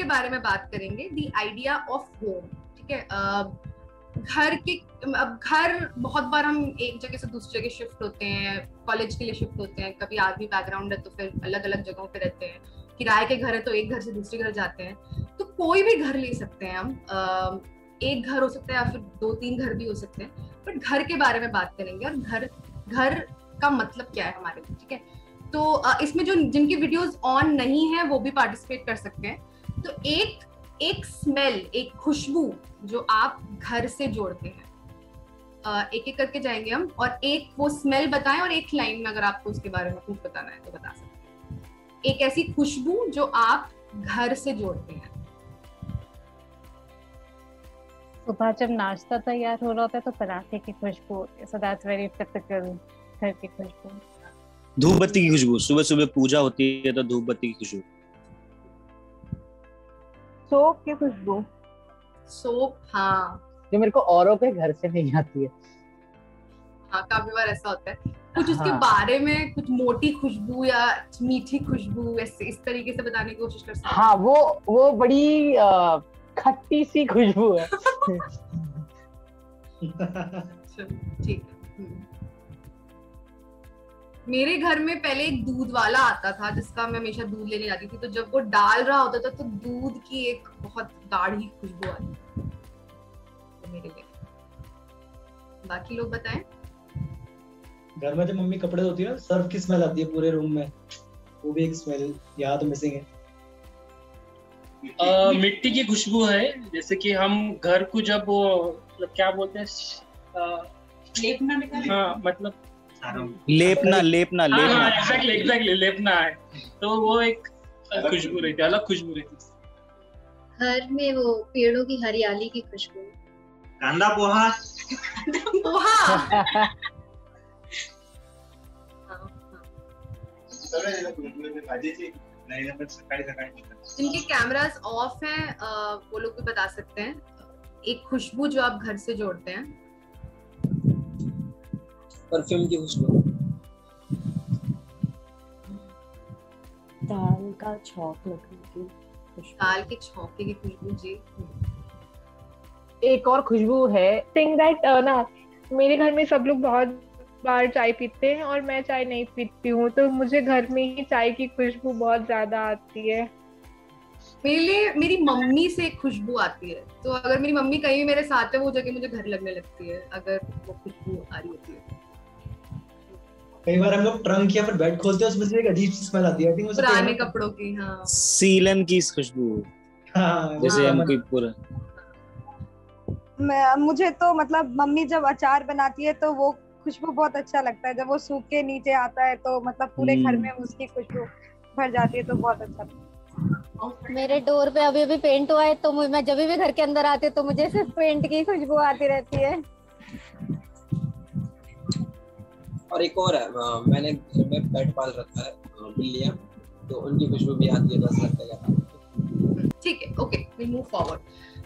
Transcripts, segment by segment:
बारे में बात करेंगे, द आइडिया ऑफ होम। ठीक है, घर बहुत बार हम एक जगह से दूसरी जगह शिफ्ट होते हैं, कॉलेज के लिए शिफ्ट होते हैं, कभी आर्मी बैकग्राउंड है तो फिर अलग अलग जगहों पे रहते हैं, किराए के घर है तो एक घर से दूसरे घर जाते हैं। तो कोई भी घर ले सकते हैं हम, एक घर हो सकता है या फिर 2-3 घर भी हो सकते हैं, बट घर के बारे में बात करेंगे और घर का मतलब क्या है हमारे लिए। ठीक है, तो इसमें जो जिनकी वीडियोस ऑन नहीं है वो भी पार्टिसिपेट कर सकते हैं। तो एक स्मेल, एक खुशबू जो आप घर से जोड़ते हैं, एक एक करके जाएंगे हम, और एक वो स्मेल बताएं और एक लाइन में अगर आपको उसके बारे में कुछ बताना है तो बता सकते हैं। एक ऐसी खुशबू जो आप घर से जोड़ते हैं। सुबह जब नाश्ता तैयार हो रहा होता है तो पराठे की खुशबू होती है, सो दैट्स वेरी टिपिकल घर की खुशबू। धूप बत्ती की खुशबू, सुबह सुबह पूजा होती है तो धूप बत्ती की खुशबू। सोप की खुशबू, सोप, हाँ, जो मेरे को औरों के घर से नहीं आती है। हाँ, काफी बार ऐसा होता है, कुछ उसके बारे में कुछ मोटी खुशबू या मीठी खुशबू, ऐसे इस तरीके से बताने की कोशिश कर सकते हैं। हाँ, वो बड़ी खट्टी सी खुशबू है। ठीक है। मेरे घर में पहले एक दूध वाला आता था जिसका मैं हमेशा दूध लेने जाती थी, तो जब वो डाल रहा होता था तो दूध की एक बहुत गाढ़ी खुशबू आती थी तो मेरे लिए। बाकी लोग बताएं। घर में जब मम्मी कपड़े धोती है ना, सर्फ की स्मेल आती है पूरे रूम में, वो भी एक स्मेल यहाँ तो मिसिंग है। मिट्टी की खुशबू है, जैसे कि हम घर को जब वो मतलब क्या बोलते हैं, हाँ मतलब लेपना एग्जैक्टली लेपना है, तो वो एक खुशबू रहती है, अलग खुशबू रहती है। घर में वो पेड़ों की हरियाली की खुशबू, कांदा पोहा। जिनके कैमरास ऑफ हैं वो लोग भी बता सकते हैं एक खुशबू जो आप घर से जोड़ते हैं। परफ्यूम की खुशबू, दाल का छौंक लगने की खुशबू, दाल के छौंके की खुशबू। जी, एक और खुशबू है, थिंग दैट ना मेरे घर में सब लोग बहुत बार चाय पीते हैं और मैं चाय नहीं पीती हूँ, तो मुझे घर में ही चाय की खुशबू बहुत ज्यादा आती है। मेरे लिए मेरी मम्मी से एक खुशबू आती है, तो अगर मेरी मम्मी कहीं भी मेरे साथ है वो जगह मुझे घर लगने लगती है अगर वो खुशबू आ रही होती है। कई बार हम लोग ट्रंक या फिर बेड खोलते हैं, उसमें से एक अजीब सी स्मेल आती है, आई थिंक पुराने कपड़ों की। हाँ, सीलन की खुशबू, जैसे हम कोई पूरा। मुझे तो मतलब मम्मी जब अचार बनाती है तो वो खुशबू बहुत अच्छा लगता है, जब वो सूख के नीचे आता है तो मतलब पूरे घर में उसकी खुशबू भर जाती है, तो बहुत अच्छा लगता है। मेरे डोर पे अभी अभी पेंट हुआ है, तो मैं जब भी घर के अंदर आती हूँ तो मुझे सिर्फ पेंट की खुशबू आती रहती है। और एक और है, मैंने घर में पेट पाल रखा है, बिल्लियां, तो उनकी खुशबू भी आती है, बस लगता है। ठीक है, ओके, वी मूव फॉरवर्ड।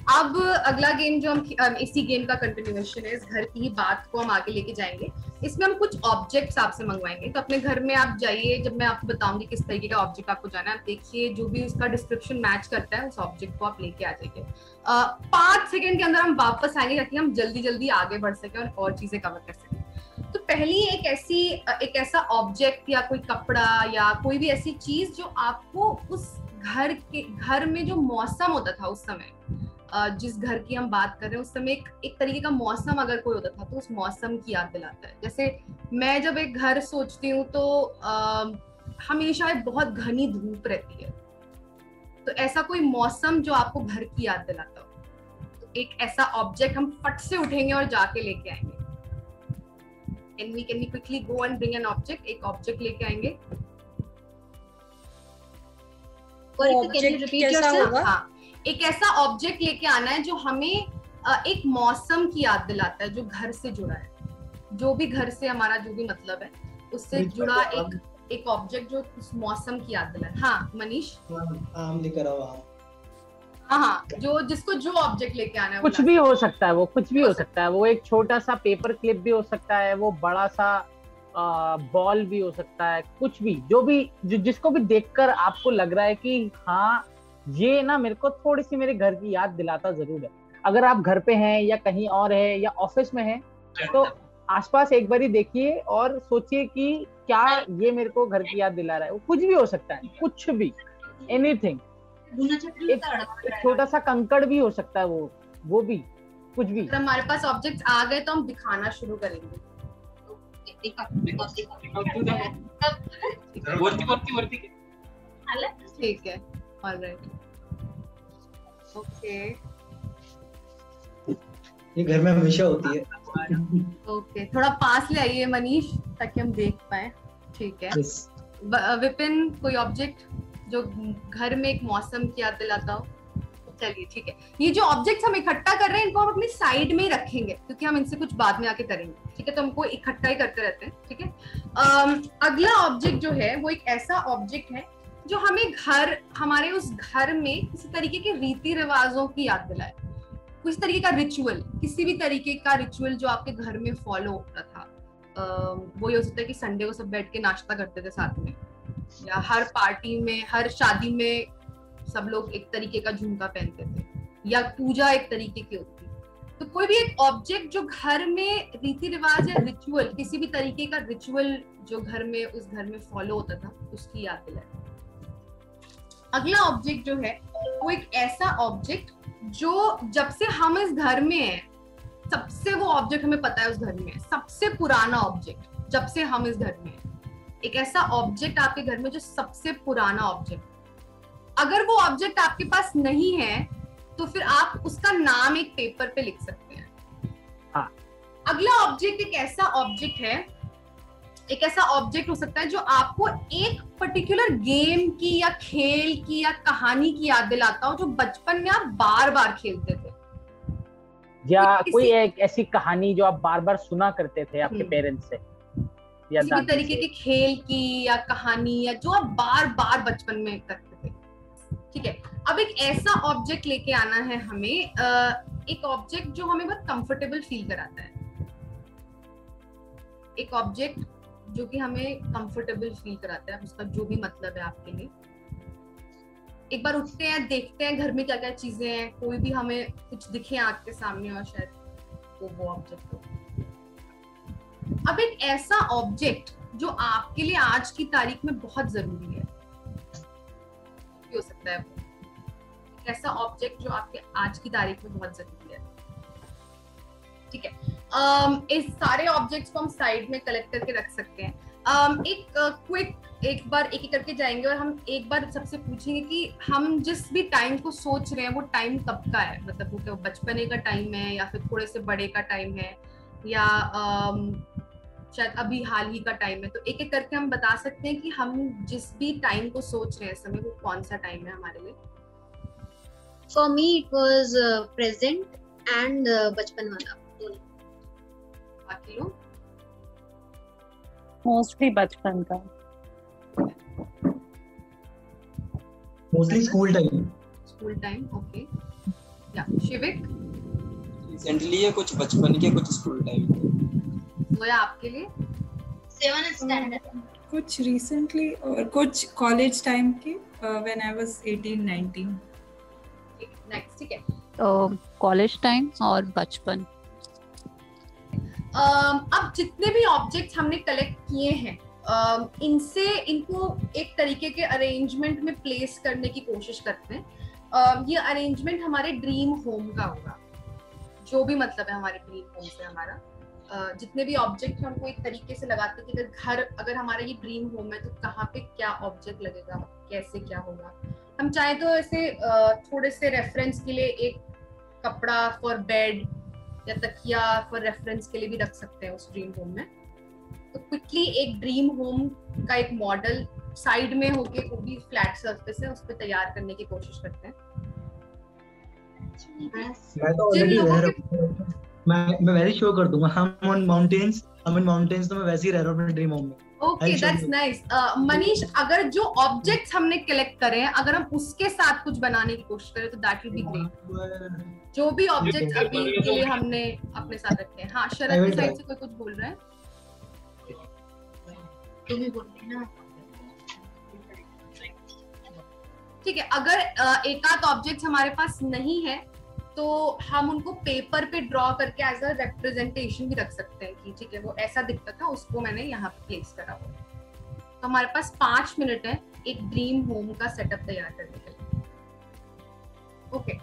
अब अगला गेम जो हम इसी गेम का कंटिन्यूएशन है, इस घर की ही बात को हम आगे लेके जाएंगे। इसमें हम कुछ ऑब्जेक्ट्स आपसे मंगवाएंगे, तो अपने घर में आप जाइए, जब मैं आपको बताऊंगी किस तरीके का ऑब्जेक्ट आपको जाना है, आप देखिए जो भी उसका डिस्क्रिप्शन मैच करता है उस ऑब्जेक्ट को आप लेके आ जाइए। 5 सेकंड के अंदर हम वापस आएंगे ताकि हम जल्दी जल्दी आगे बढ़ सके और चीजें कवर कर सकें। तो पहली एक ऐसा ऑब्जेक्ट या कोई कपड़ा या कोई भी ऐसी चीज जो आपको उस घर में जो मौसम होता था उस समय, जिस घर की हम बात कर रहे हैं उस समय एक तरीके का मौसम अगर कोई होता था तो उस मौसम की याद दिलाता है। जैसे मैं जब एक घर सोचती हूँ तो हमेशा एक बहुत घनी धूप रहती है, तो ऐसा कोई मौसम जो आपको घर की याद दिलाता हो, तो एक ऐसा ऑब्जेक्ट हम फट से उठेंगे और जाके लेके आएंगे। Can we quickly go and bring an object? एक ऑब्जेक्ट लेके आएंगे। हाँ, एक ऐसा ऑब्जेक्ट लेके आना है जो हमें एक मौसम की याद दिलाता है, जो घर से जुड़ा है, जो भी घर से हमारा जो भी मतलब है उससे जुड़ा एक ऑब्जेक्ट जो उस मौसम की याद दिलाए। हाँ मनीष, आम लेकर आओ। हाँ, जिसको जो ऑब्जेक्ट लेके आना है, कुछ भी हो सकता है, वो कुछ भी हो सकता है, वो एक छोटा सा पेपर क्लिप भी हो सकता है, वो बड़ा सा बॉल भी हो सकता है, कुछ भी जिसको भी देखकर आपको लग रहा है कि हाँ ये ना मेरे को थोड़ी सी मेरे घर की याद दिलाता जरूर है। अगर आप घर पे हैं या कहीं और है या ऑफिस में हैं तो आसपास एक बार ही देखिए और सोचिए कि क्या ये मेरे को घर की याद दिला रहा है। वो कुछ भी हो सकता है, कुछ भी, एनीथिंग। एक छोटा सा कंकड़ भी हो सकता है, वो भी कुछ भी। अगर हमारे पास ऑब्जेक्ट्स आ गए तो हम दिखाना शुरू करेंगे। ठीक है, ऑलराइट, ओके। ये घर में हमेशा होती है। ओके, थोड़ा पास ले आइए मनीष ताकि हम देख पाए। ठीक है, विपिन कोई ऑब्जेक्ट जो घर में एक मौसम की याद दिलाता हो? चलिए ठीक है, ये जो ऑब्जेक्ट्स हम इकट्ठा कर रहे हैं इनको हम अपनी साइड में ही रखेंगे क्योंकि हम इनसे कुछ बाद में आके करेंगे। ठीक है, तो हमको इकट्ठा ही करते रहते हैं। ठीक है, अगला ऑब्जेक्ट जो है वो एक ऐसा ऑब्जेक्ट है जो हमें हमारे उस घर में किसी तरीके के रीति रिवाजों की याद दिलाए, किसी तरीके का रिचुअल, किसी भी तरीके का रिचुअल जो आपके घर में फॉलो होता था। वो ये हो सकता है कि संडे को सब बैठ के नाश्ता करते थे साथ में, या हर पार्टी में, हर शादी में सब लोग एक तरीके का झुमका पहनते थे, या पूजा एक तरीके की होती। तो कोई भी एक ऑब्जेक्ट जो घर में रीति रिवाज या रिचुअल, किसी भी तरीके का रिचुअल जो घर में उस घर में फॉलो होता था, उसकी याद दिलाए। अगला ऑब्जेक्ट जो है वो एक ऐसा ऑब्जेक्ट जो जब से हम इस घर में हैं, सबसे वो ऑब्जेक्ट हमें पता है उस घर में सबसे पुराना ऑब्जेक्ट, जब से हम इस घर में हैं, एक ऐसा ऑब्जेक्ट आपके घर में जो सबसे पुराना ऑब्जेक्ट। अगर वो ऑब्जेक्ट आपके पास नहीं है तो फिर आप उसका नाम एक पेपर पे लिख सकते हैं। हाँ। अगला ऑब्जेक्ट एक ऐसा ऑब्जेक्ट है, एक ऐसा ऑब्जेक्ट हो सकता है जो आपको एक पर्टिकुलर गेम की या खेल की या कहानी की याद दिलाता हो जो बचपन में आप बार बार खेलते थे, या कोई एक ऐसी कहानी जो आप बार बार सुना करते थे आपके पेरेंट्स से, या किसी भी तरीके के खेल की या कहानी या जो आप बार बार बचपन में करते थे। ठीक है, अब एक ऐसा ऑब्जेक्ट लेके आना है हमें, एक ऑब्जेक्ट जो हमें बहुत कंफर्टेबल फील कराता है, एक ऑब्जेक्ट जो कि हमें कंफर्टेबल फील कराता है, उसका जो भी मतलब है आपके लिए। एक बार उठते हैं, देखते हैं घर में क्या क्या चीजें हैं, कोई भी हमें कुछ दिखे आंख के सामने और शायद तो वो ऑब्जेक्ट हो। अब एक ऐसा ऑब्जेक्ट जो आपके लिए आज की तारीख में बहुत जरूरी है, हो सकता है वो एक ऐसा ऑब्जेक्ट जो आपके आज की तारीख में बहुत जरूरी है। ठीक है, इस सारे ऑब्जेक्ट्स को हम साइड में कलेक्ट करके रख सकते हैं। एक क्विक एक बार एक एक करके जाएंगे और हम एक बार सबसे पूछेंगे कि हम जिस भी टाइम को सोच रहे हैं वो टाइम कब का है, मतलब वो क्या बचपने का टाइम है या फिर थोड़े से बड़े का टाइम है या शायद अभी हाल ही का टाइम है। तो एक एक करके हम बता सकते हैं कि हम जिस भी टाइम को सोच रहे हैं इस समय वो कौन सा टाइम है हमारे लिए। For me it was present and बचपन वाला दोनों। बाकी लोग मोस्टली बचपन का, mostly school time. School time, okay. या शिविक? रिसेंटली है, कुछ बचपन के कुछ स्कूल टाइम। वो या आपके लिए? 7th standard. कुछ रिसेंटली और कुछ कॉलेज टाइम के, व्हेन आई वाज 18-19। नेक्स्ट, ठीक है। तो कॉलेज टाइम और बचपन। अब जितने भी ऑब्जेक्ट्स हमने कलेक्ट किए हैं इनको एक तरीके के अरेंजमेंट में प्लेस करने की कोशिश करते हैं। ये अरेंजमेंट हमारे ड्रीम होम का होगा, जो भी मतलब है हमारे ड्रीम होम से हमारा। जितने भी ऑब्जेक्ट हमको एक तरीके से लगाते हैं कि अगर हमारा ये ड्रीम होम है तो कहाँ पे क्या ऑब्जेक्ट लगेगा, कैसे क्या होगा। हम चाहे तो ऐसे थोड़े से रेफरेंस के लिए एक कपड़ा फॉर बेड या तकिया फॉर रेफरेंस के लिए भी रख सकते हैं उस ड्रीम होम में। तो क्विकली एक ड्रीम होम का एक मॉडल साइड में होके वो भी फ्लैट सरफेस है उस पर तैयार करने की कोशिश करते हैं। मैं तो ऑलरेडी मैं वैसे शो कर दूंगा। हम इन माउंटेन्स तो मैं वैसे ही रह रहा हूँ अपने ड्रीम होम में। Okay, that's nice. मनीष, अगर जो ऑब्जेक्ट्स हमने कलेक्ट करे हैं अगर हम उसके साथ कुछ बनाने की कोशिश करें तो दैट विल बी ग्रेट। जो भी ऑब्जेक्ट्स अभी के लिए हमने अपने साथ रखे हैं। हाँ, शरद की साइड से कोई कुछ बोल रहा है? तुम ही बोल रहे ना। ठीक है, अगर एक आध ऑब्जेक्ट हमारे पास नहीं है तो हम उनको पेपर पे ड्रॉ करके एज अ रिप्रेजेंटेशन भी रख सकते हैं कि ठीक है वो ऐसा दिखता था, उसको मैंने यहाँ पे प्लेस करा हुआ। तो हमारे पास 5 मिनट है एक ड्रीम होम का सेटअप तैयार करने के लिए। ओके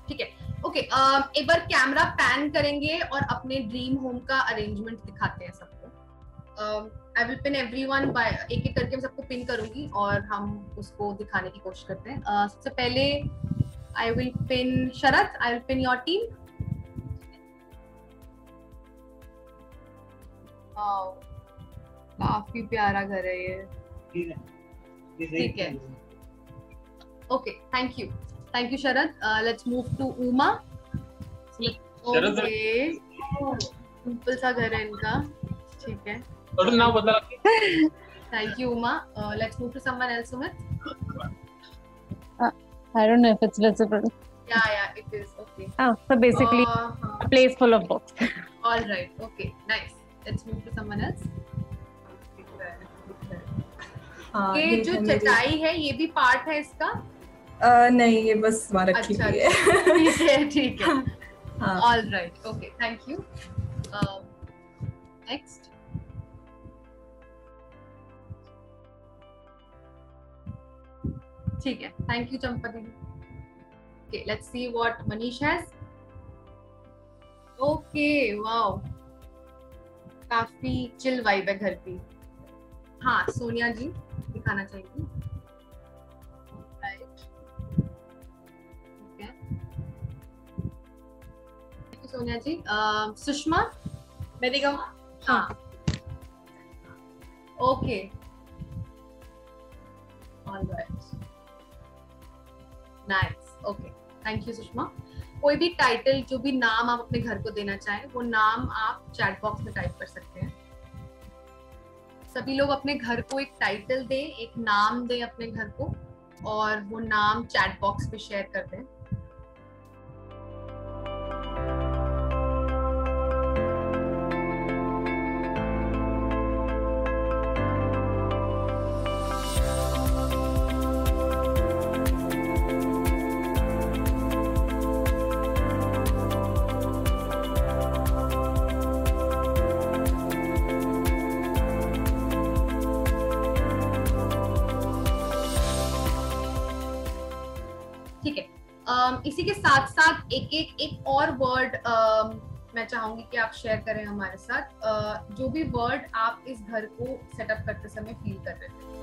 ठीक है, ओके एक बार कैमरा पैन करेंगे और अपने ड्रीम होम का अरेंजमेंट दिखाते हैं सबको। I will pin everyone by एक एक करके मैं सबको पिन करूंगी और हम उसको दिखाने की कोशिश करते हैं। सबसे पहले I will pin Sharad, I will pin your team. काफी प्यारा घर है ये। ठीक है, okay thank you Sharad. Let's move to Uma. Okay simple सा घर है इनका, ठीक है। नाम बता। Thank you, Uma. Let's move to someone else, Sumit. I don't know if it's visible. Yeah, it is. Okay. So basically, a place full of books. All right. Okay. Nice. Let's move to someone else. ये जो चटाई है, ये भी part है इसका? नहीं, ये बस वहाँ रखी हुई है। ठीक है। All right. Okay. Thank you. Next. ठीक है, थैंक यू चंपा दीदी। Okay let's see what Manish has. Okay wow, काफी चिल वाइब है घर की। हाँ सोनिया जी दिखाना चाहेंगी। राइट, ओके सोनिया जी। सुषमा मैं दिखाऊं? हाँ okay alright nice. Okay thank you Sushma. कोई भी टाइटल, जो भी नाम आप अपने घर को देना चाहें वो नाम आप चैट बॉक्स में टाइप कर सकते हैं। सभी लोग अपने घर को एक टाइटल दें, एक नाम दें अपने घर को और वो नाम चैट बॉक्स पे शेयर कर दें। इसी के साथ साथ एक और वर्ड मैं चाहूंगी कि आप शेयर करें हमारे साथ, जो भी वर्ड आप इस घर को सेटअप करते समय फील कर रहे थे।